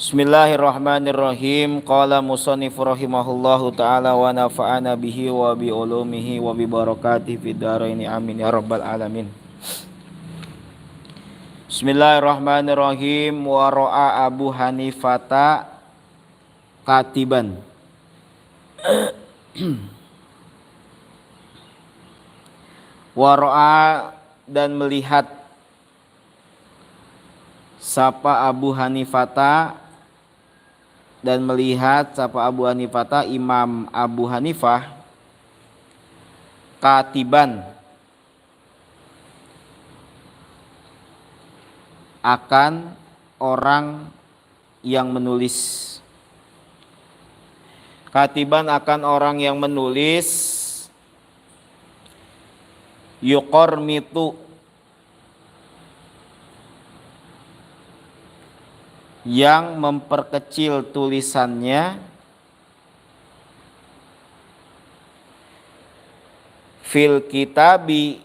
Bismillahirrahmanirrahim. Qala musannif rahimahullahu taala wa nafa'ana bihi wa bi ulumihi wa bi barakatihi fid dharain amin ya rabbal alamin. Bismillahirrahmanirrahim. Wa ra'a Abu Hanifata katiban. Wa ra'a dan melihat sapa Abu Hanifata dan melihat sapa Abu Hanifata Imam Abu Hanifah katiban akan orang yang menulis. Katiban akan orang yang menulis, yuqarmitu yang memperkecil tulisannya, fil kitabi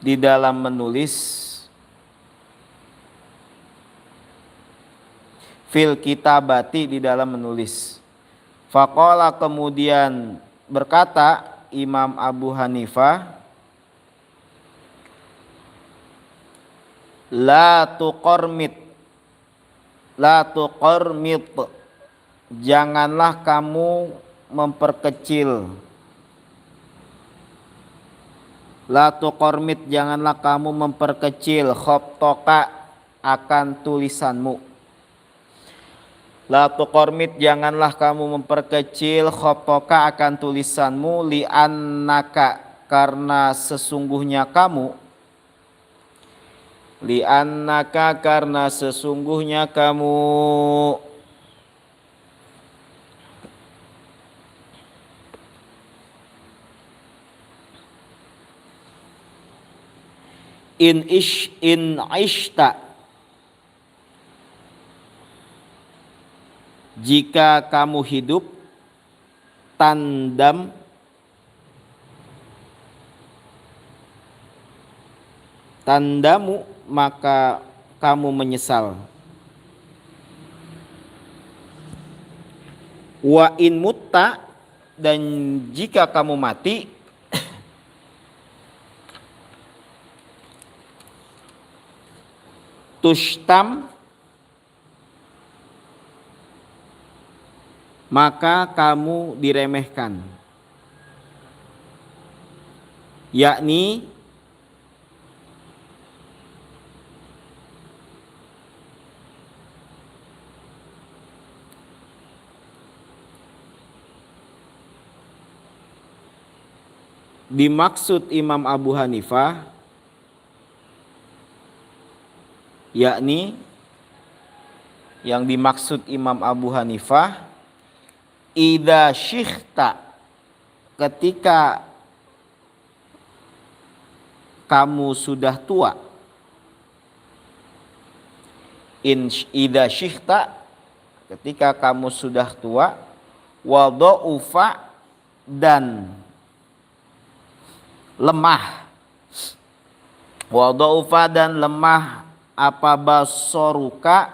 di dalam menulis, fil kitabati di dalam menulis. Faqala kemudian berkata Imam Abu Hanifah, La tuqarmit, janganlah kamu memperkecil. La tuqarmit, janganlah kamu memperkecil khattaka akan tulisanmu. La tuqarmit, janganlah kamu memperkecil khattaka akan tulisanmu, li'annaka, karena sesungguhnya kamu, li'annaka, karena sesungguhnya kamu, in ishta, jika kamu hidup, tandamu, maka kamu menyesal. Wa in mutta, dan jika kamu mati, tushtam, maka kamu diremehkan. Yakni dimaksud Imam Abu Hanifah, yakni yang dimaksud Imam Abu Hanifah, idza syikhta, ketika kamu sudah tua. Idza syikhta, ketika kamu sudah tua. Wa dha'ufa, dan lemah. Wa dha'ufa, dan lemah apa basoruka,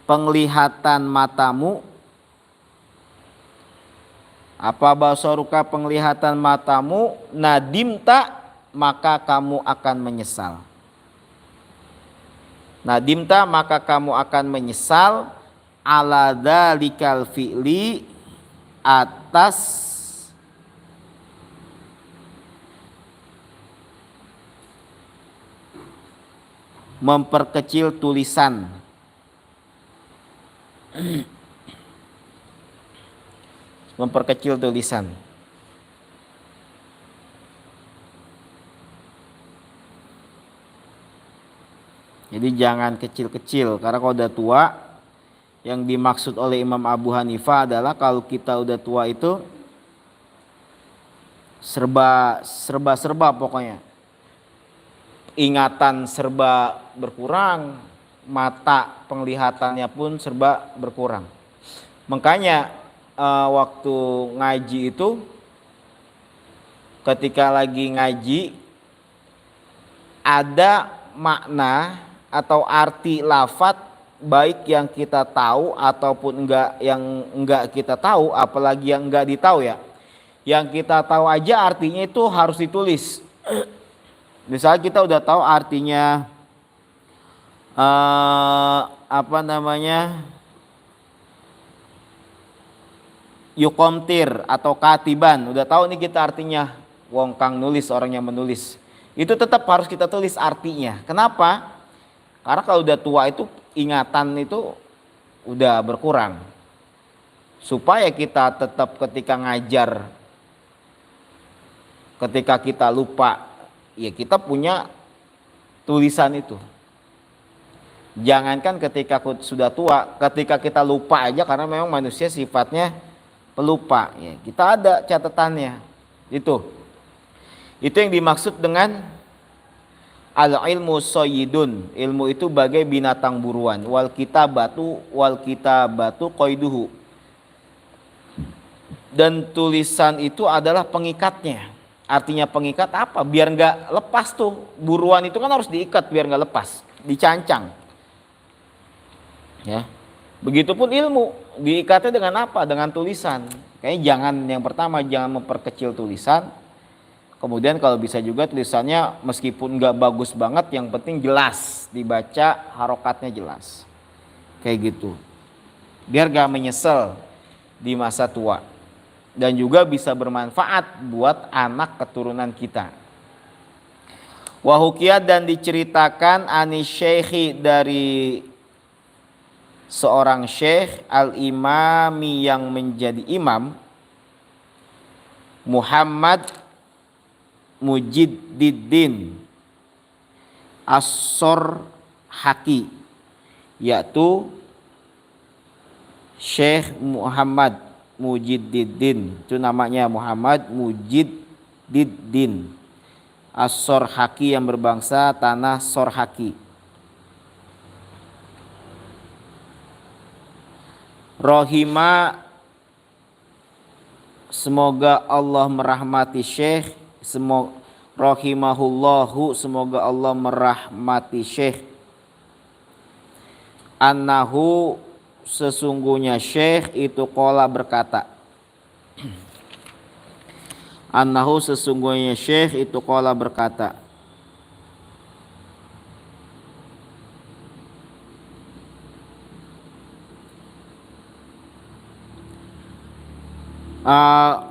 penglihatan matamu. Apa basoruka, penglihatan matamu. Nadimta, maka kamu akan menyesal. Nadimta, maka kamu akan menyesal. Ala dzalikal fi'li, atas memperkecil tulisan. Memperkecil tulisan. Jadi jangan kecil-kecil, karena kalau udah tua, yang dimaksud oleh Imam Abu Hanifah adalah kalau kita udah tua itu serba pokoknya. Ingatan serba berkurang, mata penglihatannya pun serba berkurang. Makanya waktu ngaji itu, ketika lagi ngaji ada makna atau arti lafadz baik yang kita tahu ataupun enggak kita tahu, apalagi yang enggak ditahu ya. Yang kita tahu aja artinya itu harus ditulis. Misalnya kita udah tahu artinya yukomtir atau katiban, udah tahu nih kita artinya, wong kang nulis, orang yang menulis. Itu tetap harus kita tulis artinya. Kenapa? Karena kalau udah tua itu ingatan itu udah berkurang. Supaya kita tetap ketika ngajar, ketika kita lupa, ya kita punya tulisan itu. Jangankan ketika sudah tua, ketika kita lupa aja, karena memang manusia sifatnya pelupa. Ya, kita ada catatannya. Itu yang dimaksud dengan al-ilmu soyidun. Ilmu itu bagai binatang buruan. Wal kitabatu qaiduhu. Dan tulisan itu adalah pengikatnya. Artinya pengikat apa? Biar nggak lepas tuh. Buruan itu kan harus diikat biar nggak lepas, dicancang. Ya. Begitupun ilmu, diikatnya dengan apa? Dengan tulisan. Kayaknya yang pertama jangan memperkecil tulisan. Kemudian kalau bisa juga tulisannya meskipun nggak bagus banget, yang penting jelas dibaca, harokatnya jelas. Kayak gitu. Biar gak menyesal di masa tua. Dan juga bisa bermanfaat buat anak keturunan kita. Wahukiyat, dan diceritakan anis syekhi, dari seorang syekh al-imami yang menjadi imam, Muhammad Mujiddiddin As-Sorhaki, yaitu Syekh Muhammad Mujiddiddin, itu namanya Muhammad Mujiddiddin As-Sorhaki, yang berbangsa tanah Sorhaki. Rohima, semoga Allah merahmati Syekh, rahimahullahu, semoga Allah merahmati Syekh. Annahu, sesungguhnya Syekh itu qala berkata. Annahu, sesungguhnya Syekh itu qala berkata.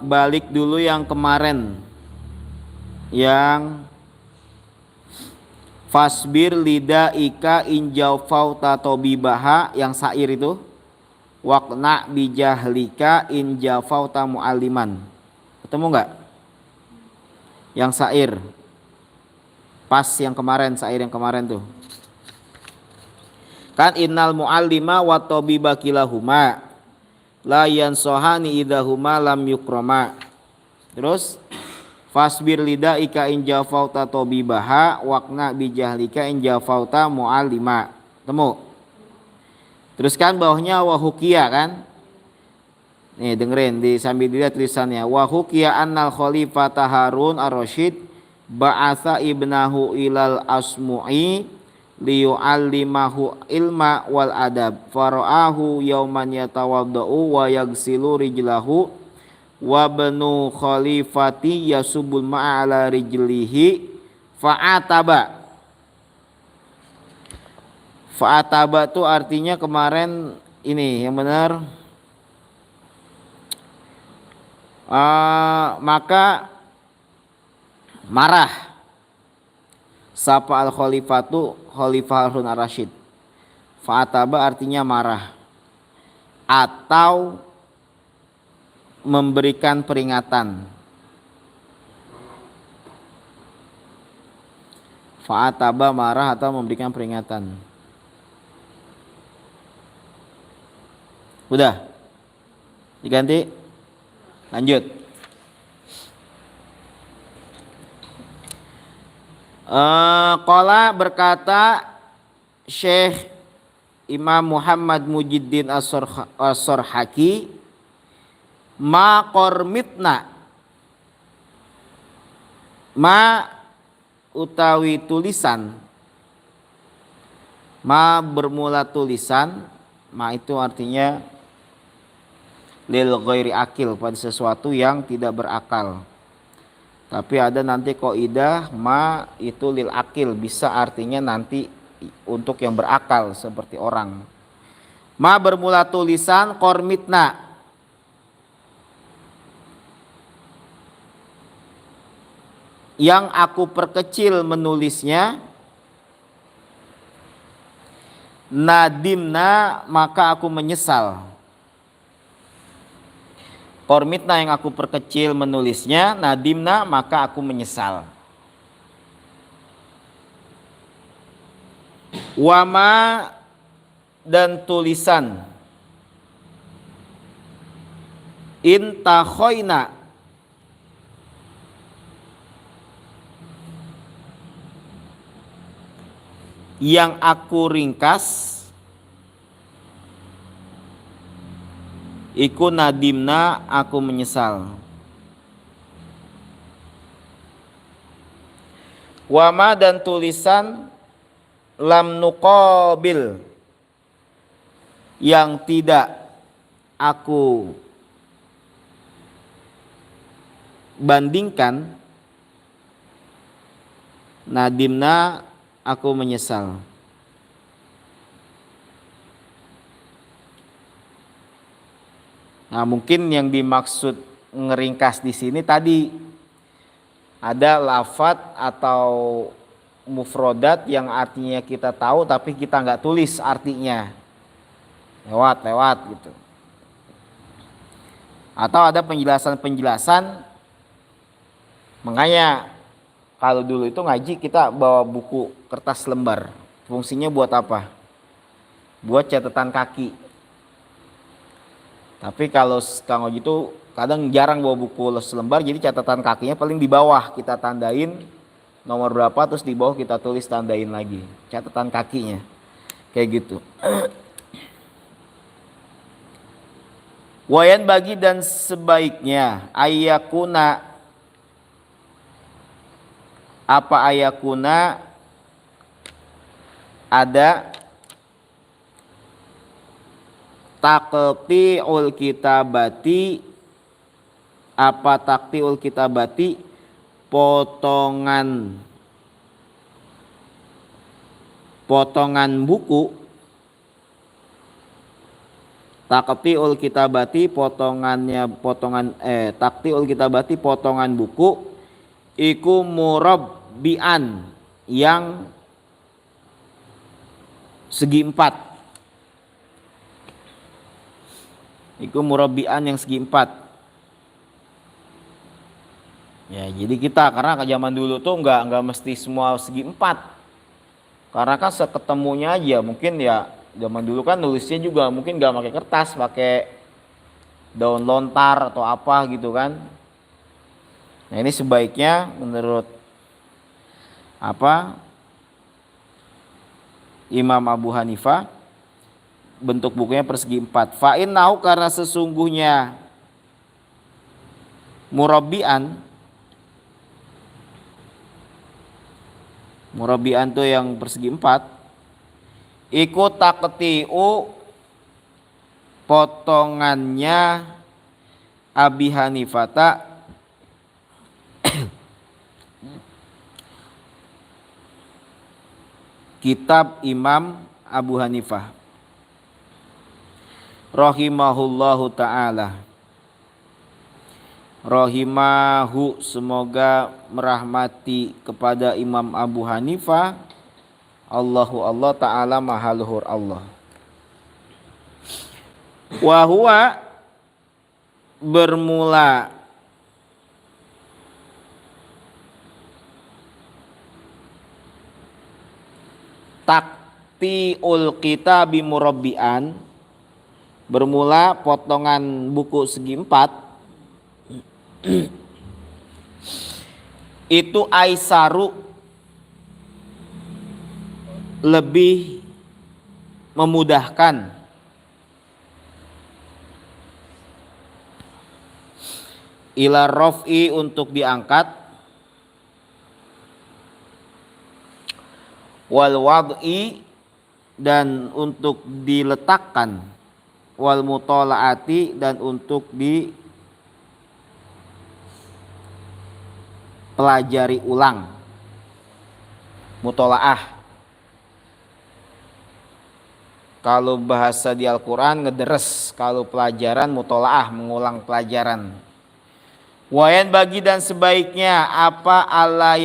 Balik dulu yang kemarin, yang fasbir lidaika injau fauta tobibaha, yang syair itu, waqna bijahlika injau fauta mu'alliman. Ketemu nggak? Yang syair pas yang kemarin, syair yang kemarin tuh kan, innal mu'allima wa tobiba kilahuma la yansohani idahuma lam yukroma. Terus fasbir lidaika in jafauta tobibaha waqna bijahlika in jafauta mu'allima. Temu. Teruskan bawahnya wahukia kan. Nih dengerin, sambil dilihat tulisannya. Wahukia annal khalifata Harun ar-Rasyid ba'atha ibnahu ilal asmu'i liyu'allimahu ilma wal adab. Fara'ahu yauman yatawadda'u wa yagsilu rijlahu wa banu khalifati yasubul ma'ala rijlihi fa'ataba. Fa'ataba itu artinya kemarin ini yang benar, maka marah sapa al khalifatu, khalifah Harun ar-Rasyid. Fa'ataba artinya marah atau memberikan peringatan. Fa'ataba marah atau memberikan peringatan. Udah diganti, lanjut. Qala berkata Syekh Imam Muhammad Mujiddiddin As-Sorhaki, ma qormitna, ma utawi tulisan. Ma bermula tulisan, ma itu artinya lil ghairi akil, pada sesuatu yang tidak berakal. Tapi ada nanti kaidah ma itu lil akil, bisa artinya nanti untuk yang berakal seperti orang. Ma bermula tulisan kormitna, yang aku perkecil menulisnya, nadimna maka aku menyesal. Kormitna yang aku perkecil menulisnya, nadimna maka aku menyesal. Wama dan tulisan intakhoina yang aku ringkas, iku nadimna aku menyesal. Wama dan tulisan lam nuqabil yang tidak aku bandingkan, nadimna aku menyesal. Nah, mungkin yang dimaksud ngeringkas di sini tadi ada lafadz atau mufrodat yang artinya kita tahu tapi kita nggak tulis artinya, lewat gitu. Atau ada penjelasan, makanya kalau dulu itu ngaji kita bawa buku kertas lembar, fungsinya buat apa? Buat catatan kaki. Tapi kalau Kang Oji itu kadang jarang bawa buku selembar, jadi catatan kakinya paling di bawah kita tandain nomor berapa, terus di bawah kita tulis tandain lagi catatan kakinya, kayak gitu. Wayan bagi dan sebaiknya ayakuna, apa ayakuna ada taqti'ul kitabati, apa taqti'ul kitabati potongan buku, taqti'ul kitabati taqti'ul kitabati potongan buku, iku murabbian yang segi empat, iku murabbian yang segi empat. Ya, jadi kita karena ke zaman dulu tuh nggak mesti semua segi empat, karena kan seketemunya aja. Mungkin ya zaman dulu kan nulisnya juga mungkin nggak pakai kertas, pakai daun lontar atau apa gitu kan. Nah, ini sebaiknya menurut Imam Abu Hanifah bentuk bukunya persegi empat. Fa'innahu, karena sesungguhnya murabbian tuh yang persegi empat, iku taqti'u potongannya Abi Hanifata kitab Imam Abu Hanifah rahimahullahu ta'ala. Rahimahu, semoga merahmati kepada Imam Abu Hanifah. Allah ta'ala maha luhur Allah. Wahua bermula taktiul kitabi murabbian, bermula potongan buku segi empat itu aisaru, lebih memudahkan, ila raf'i untuk diangkat, wal wad'i dan untuk diletakkan, wal mutolaati dan untuk dipelajari ulang. Mutolaah kalau bahasa di Al-Quran ngederes, kalau pelajaran mutolaah mengulang pelajaran. Wayan bagi dan sebaiknya apa alla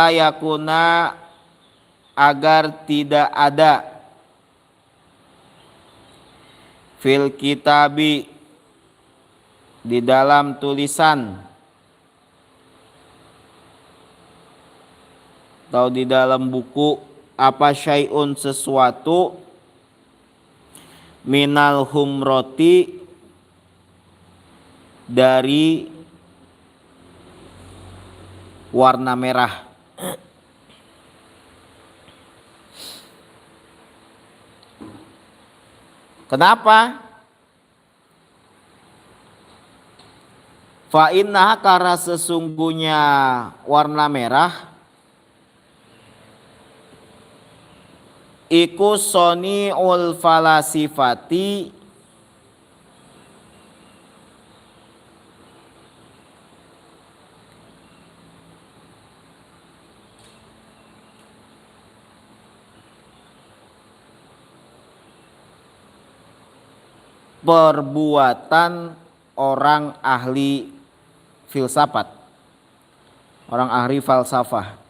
yakuna agar tidak ada fil kitabi di dalam tulisan atau di dalam buku apa syai'un sesuatu minal humroti dari warna merah. Kenapa? Fa innaha karena sesungguhnya warna merah iku soni'ul falasifati perbuatan orang ahli filsafat, orang ahli falsafah.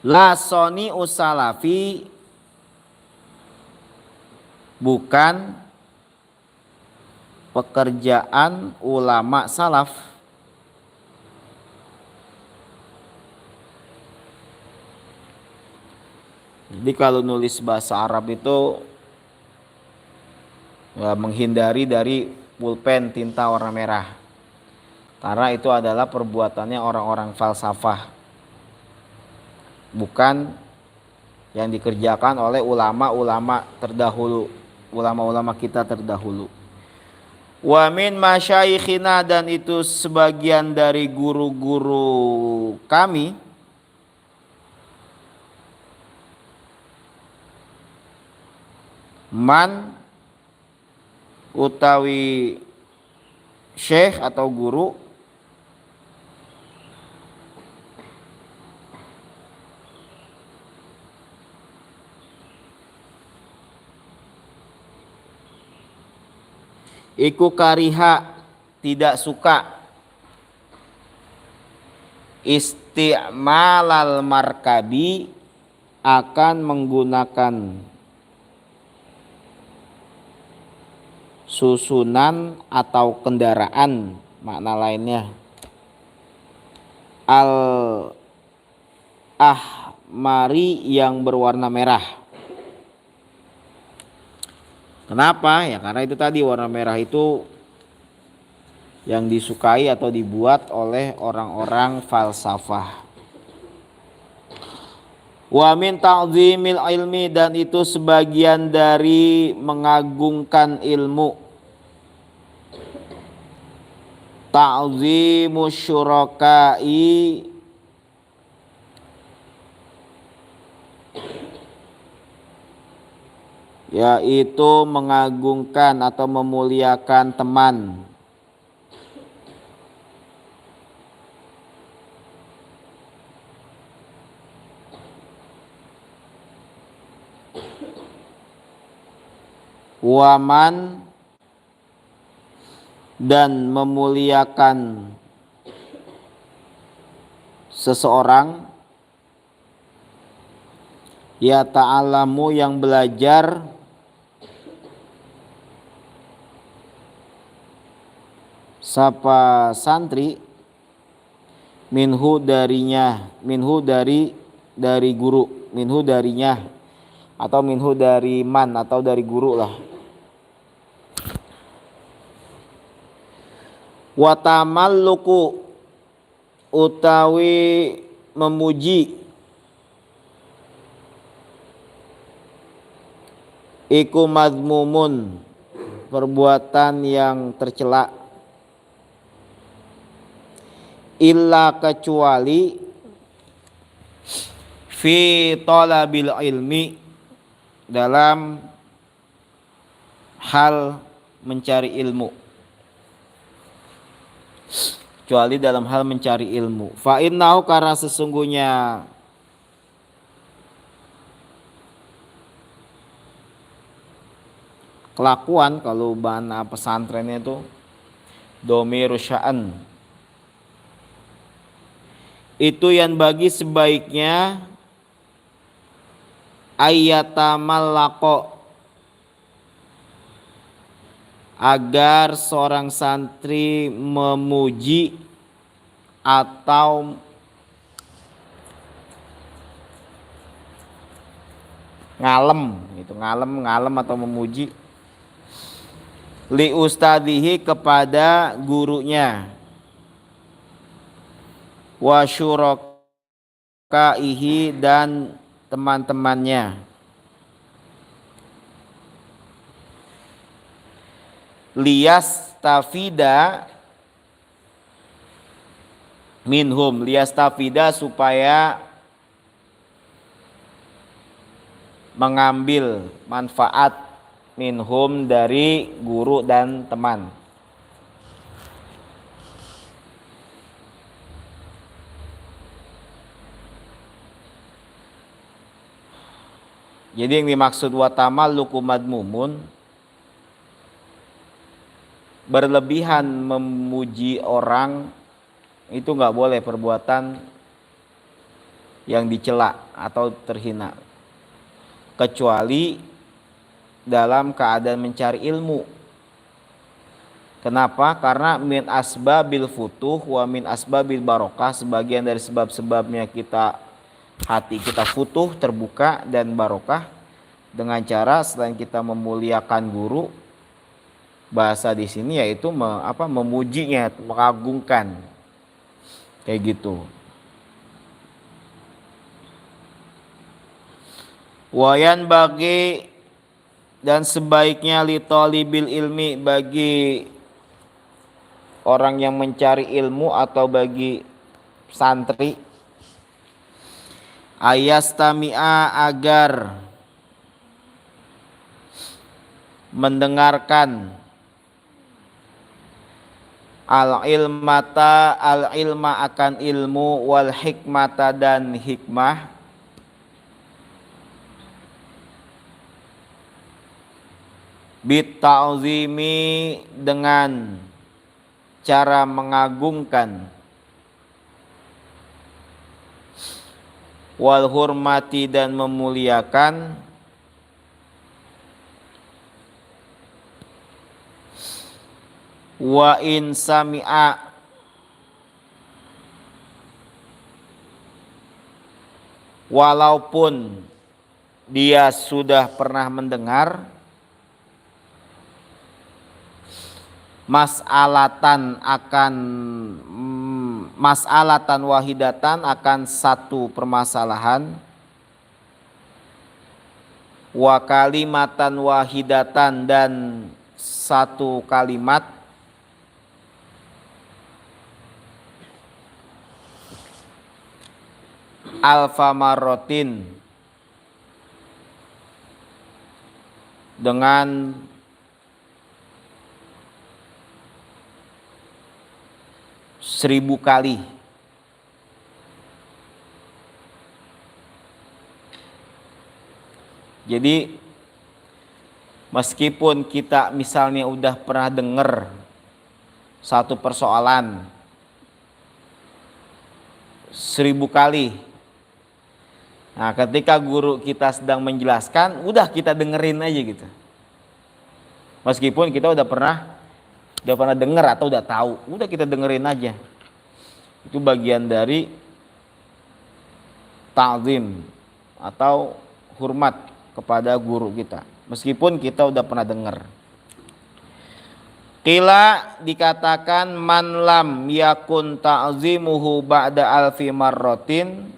La soni usalafi bukan pekerjaan ulama salaf. Jadi kalau nulis bahasa Arab itu ya, menghindari dari pulpen tinta warna merah, karena itu adalah perbuatannya orang-orang falsafah, bukan yang dikerjakan oleh ulama-ulama terdahulu, ulama-ulama kita terdahulu. Wa min masyayikhina dan itu sebagian dari guru-guru kami man utawi syekh atau guru iku kariha tidak suka isti'malal markabi akan menggunakan susunan atau kendaraan, makna lainnya al ahmari yang berwarna merah. Kenapa? Ya karena itu tadi warna merah itu yang disukai atau dibuat oleh orang-orang falsafah. Wa min ta'zimil ilmi dan itu sebagian dari mengagungkan ilmu. Ta'zimu syurakai yaitu mengagungkan atau memuliakan teman. Waman dan memuliakan seseorang ya ta'alamu yang belajar sapa santri minhu darinya, minhu dari guru, minhu darinya atau minhu dari man atau dari guru lah. Wa tamalluku utawi memuji iku madmumun perbuatan yang tercela. illa kecuali fi talabil ilmi, dalam hal mencari ilmu, kecuali dalam hal mencari ilmu. Fa innahu, karena sesungguhnya kelakuan, kalau bahasa pesantrennya itu domiru sya'an, itu yang bagi sebaiknya ayyatamallaqo, agar seorang santri memuji atau ngalem atau memuji li ustadihi, kepada gurunya, wa syurakaihi, dan teman-temannya, liyastafida minhum, liyastafida, supaya mengambil manfaat, minhum, dari guru dan teman. Jadi yang dimaksud watamalluku madmumun, berlebihan memuji orang itu nggak boleh, perbuatan yang dicela atau terhina, kecuali dalam keadaan mencari ilmu. Kenapa? Karena min asbabil futuh wa min asbabil barokah, sebagian dari sebab-sebabnya hati kita futuh, terbuka, dan barokah dengan cara selain kita memuliakan guru, bahasa di sini yaitu memujinya, mengagungkan, kayak gitu. Wayan bagi, dan sebaiknya li talibil ilmi, bagi orang yang mencari ilmu atau bagi santri, ayastami'a, agar mendengarkan al-ilma akan ilmu, wal hikmata, dan hikmah, bita'zimi, dengan cara mengagungkan, wal hurmati, dan memuliakan, wa in sami'a, walaupun dia sudah pernah mendengar, mas'alatan wahidatan, akan satu permasalahan, wa kalimatan wahidatan, dan satu kalimat, alfa marrotin, dengan 1000 kali. Jadi meskipun kita misalnya udah pernah dengar satu persoalan 1000 kali, nah ketika guru kita sedang menjelaskan, udah kita dengerin aja gitu. Meskipun kita udah pernah dengar atau udah tahu, udah kita dengerin aja. Itu bagian dari ta'zim atau hormat kepada guru kita, meskipun kita udah pernah dengar. Qila, dikatakan, man lam yakun ta'zimuhu ba'da alfi marrotin,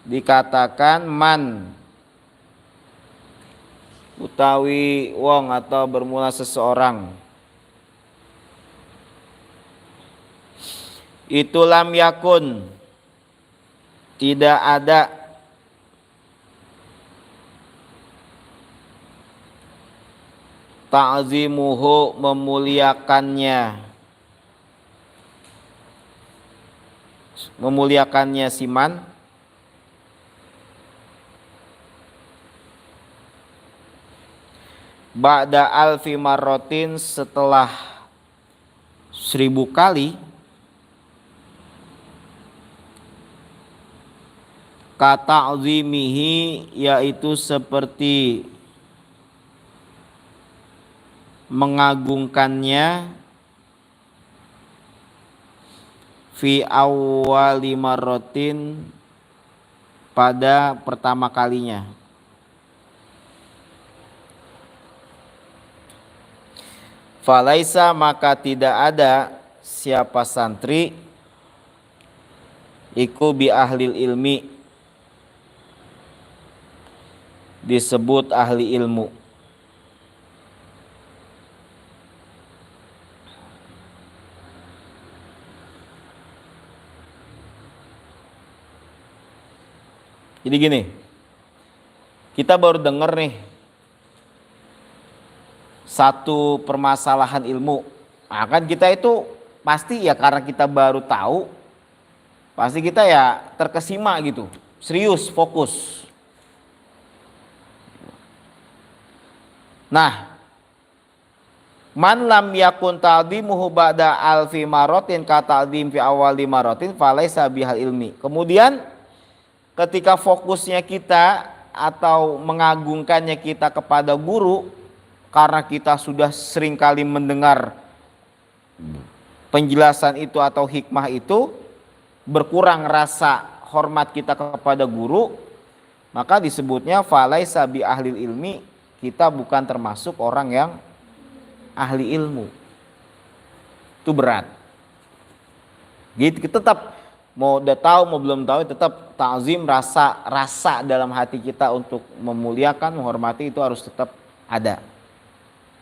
dikatakan man utawi wong atau bermula seseorang, itu lam yakun, tidak ada ta'zimuhu, memuliakannya siman, ba'da alfi marrotin, setelah 1000 kali, kata'zimihi, yaitu seperti mengagungkannya, fi awwali marrotin, pada pertama kalinya. Falaisa, maka tidak ada siapa santri iku bi ahlil ilmi, disebut ahli ilmu. Jadi gini, kita baru dengar nih satu permasalahan ilmu. Nah, kan kita itu pasti ya karena kita baru tahu, pasti kita ya terkesima gitu, serius, fokus. Nah, man lam yakun ta'dhimuhu ba'da alfi marotin ka ta'dhim fi awwali marotin falaisa bihal ilmi. Kemudian ketika fokusnya kita atau mengagungkannya kita kepada guru, karena kita sudah sering kali mendengar penjelasan itu atau hikmah itu, berkurang rasa hormat kita kepada guru, maka disebutnya falaisa bi ahlil ilmi, kita bukan termasuk orang yang ahli ilmu. Itu berat. Gitu, kita tetap mau udah tahu mau belum tahu, tetap ta'zim, rasa dalam hati kita untuk memuliakan, menghormati itu harus tetap ada.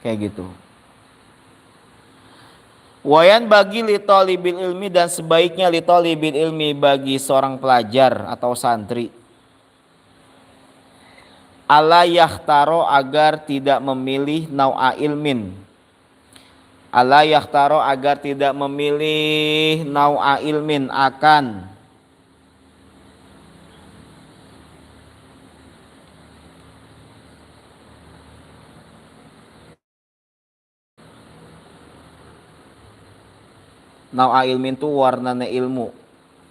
Kayak gitu. Wayan bagi li talibil ilmi, dan sebaiknya li talibil ilmi, bagi seorang pelajar atau santri, ala yakhtaro, agar tidak memilih nau'a ilmin. Ala yakhtaro, agar tidak memilih nau'a ilmin, akan nau'a ilmin tuh warnanya ilmu.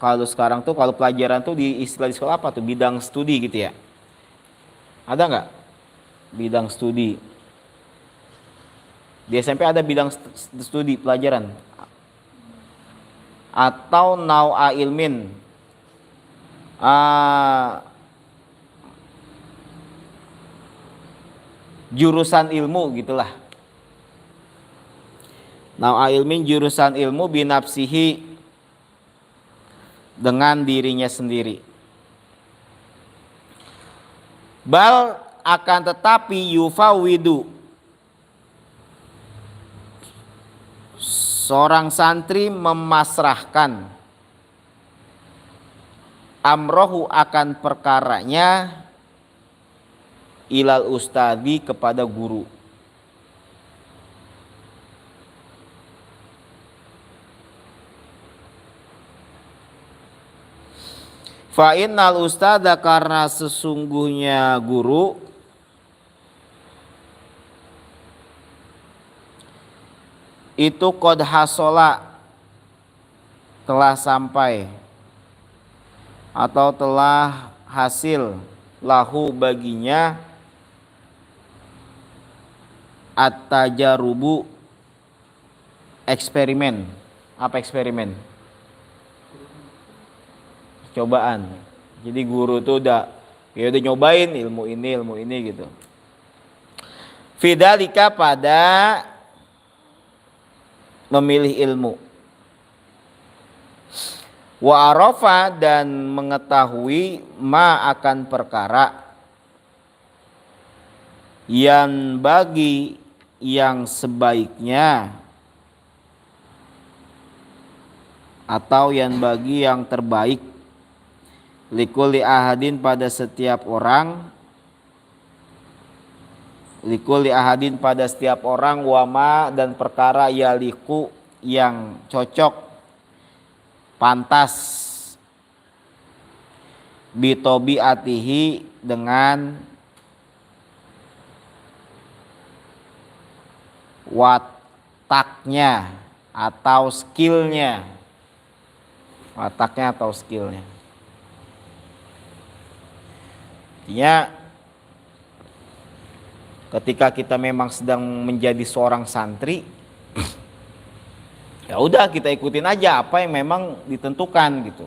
Kalau sekarang tuh, kalau pelajaran tuh di istilah di sekolah apa tuh, bidang studi gitu ya. Ada nggak bidang studi? Di SMP ada bidang studi pelajaran. Atau nau'a ilmin, jurusan ilmu gitulah. Nau'a ilmin, jurusan ilmu, binafsihi, dengan dirinya sendiri. Bal, akan tetapi, yufawidu, seorang santri memasrahkan, amrohu, akan perkaranya, ilal ustadi, kepada guru. Fa innal ustada, karena sesungguhnya guru, itu qad hasola, telah sampai atau telah hasil, lahu, baginya, at-tajarubu, eksperimen. Apa eksperimen? Cobaan. Jadi guru tuh udah nyobain ilmu ini gitu. Fidalika, pada memilih ilmu. Wa arafa, dan mengetahui, ma, akan perkara, yang bagi, yang sebaiknya, atau yang bagi yang terbaik, likulli ahadin pada setiap orang, likulli ahadin pada setiap orang, wama dan perkara yaliku yang cocok, pantas, bitobi atihi dengan wataknya atau skillnya, wataknya atau skillnya. Artinya ketika kita memang sedang menjadi seorang santri, ya udah kita ikutin aja apa yang memang ditentukan gitu.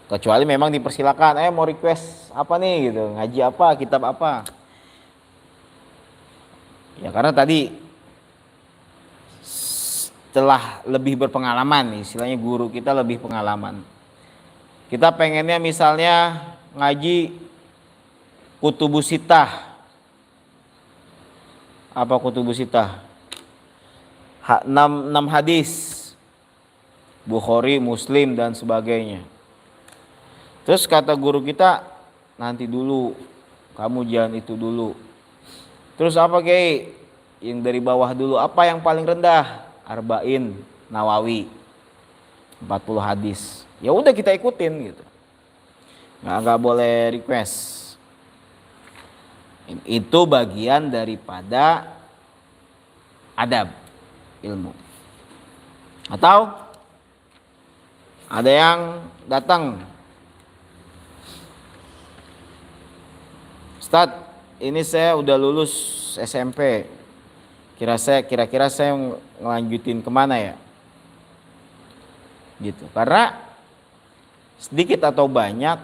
Kecuali memang dipersilakan, mau request apa nih gitu, ngaji apa, kitab apa. Ya karena tadi setelah lebih berpengalaman, istilahnya guru kita lebih pengalaman. Kita pengennya misalnya ngaji kutubus sittah. Apa kutubus sittah? 6 hadis. Bukhari, Muslim dan sebagainya. Terus kata guru kita, nanti dulu, kamu jangan itu dulu. Terus apa Kiai? Yang dari bawah dulu. Apa yang paling rendah? Arba'in Nawawi. 40 hadis. Ya udah kita ikutin gitu. Nggak boleh request. Itu bagian daripada adab ilmu. Atau ada yang datang, Ustadz, ini saya udah lulus SMP. Kira-kira saya ngelanjutin kemana ya? Gitu. Karena sedikit atau banyak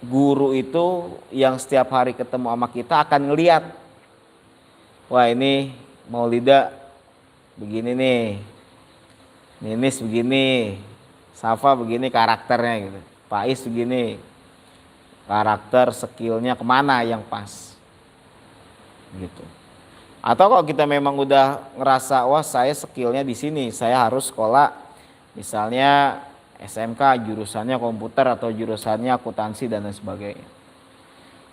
guru itu yang setiap hari ketemu sama kita akan ngeliat, wah ini Maulida begini nih, Ninis begini, Safa begini karakternya gitu, Faiz begini, karakter skillnya kemana yang pas gitu. Atau kalau kita memang udah ngerasa wah saya skillnya di sini, saya harus sekolah misalnya SMK jurusannya komputer atau jurusannya akuntansi dan lain sebagainya.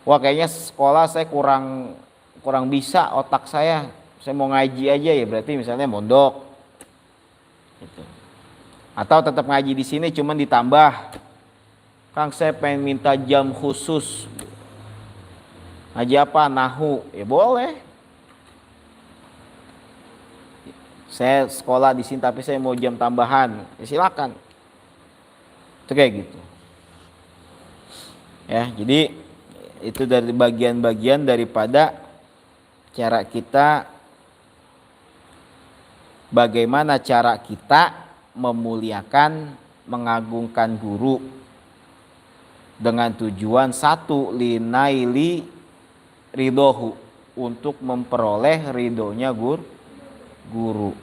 Wah kayaknya sekolah saya kurang bisa otak saya mau ngaji aja ya, berarti misalnya mondok gitu. Atau tetap ngaji di sini cuman ditambah, Kang saya pengen minta jam khusus ngaji apa, nahu, ya boleh. Saya sekolah di sini tapi saya mau jam tambahan, ya silakan. Itu kayak gitu. Ya, jadi itu dari bagian-bagian daripada cara kita, bagaimana cara kita memuliakan, mengagungkan guru dengan tujuan satu, linaili ridhohu, untuk memperoleh ridhonya guru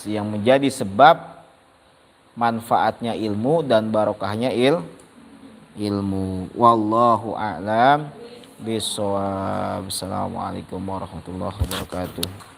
yang menjadi sebab manfaatnya ilmu dan barokahnya ilmu. Wallahu a'lam bishawab. Assalamualaikum warahmatullahi wabarakatuh.